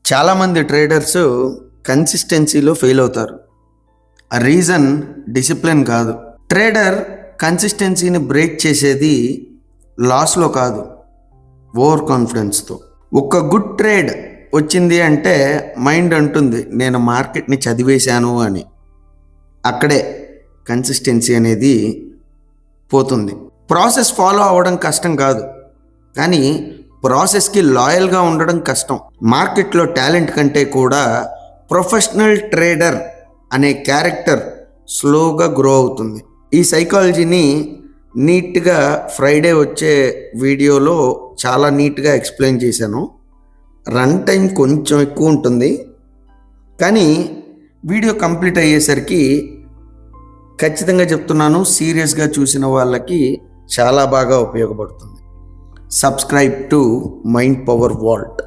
చాలామంది ట్రేడర్స్ కన్సిస్టెన్సీలో ఫెయిల్ అవుతారు. ఆ రీజన్ డిసిప్లిన్ కాదు. ట్రేడర్ కన్సిస్టెన్సీని బ్రేక్ చేసేది లాస్లో కాదు, ఓవర్ కాన్ఫిడెన్స్తో. ఒక గుడ్ ట్రేడ్ వచ్చింది అంటే మైండ్ అంటుంది నేను మార్కెట్ని చదివేశాను అని. అక్కడే కన్సిస్టెన్సీ అనేది పోతుంది. ప్రాసెస్ ఫాలో అవ్వడం కష్టం కాదు, కానీ ప్రాసెస్కి లాయల్గా ఉండడం కష్టం. మార్కెట్లో టాలెంట్ కంటే కూడా ప్రొఫెషనల్ ట్రేడర్ అనే క్యారెక్టర్ స్లోగా గ్రో అవుతుంది. ఈ సైకాలజీని నీట్గా ఫ్రైడే వచ్చే వీడియోలో చాలా నీట్గా ఎక్స్ప్లెయిన్ చేశాను. రన్ టైం కొంచెం ఎక్కువ ఉంటుంది, కానీ వీడియో కంప్లీట్ అయ్యేసరికి ఖచ్చితంగా చెప్తున్నాను, సీరియస్గా చూసిన వాళ్ళకి చాలా బాగా ఉపయోగపడుతుంది. Subscribe to mind power Walt.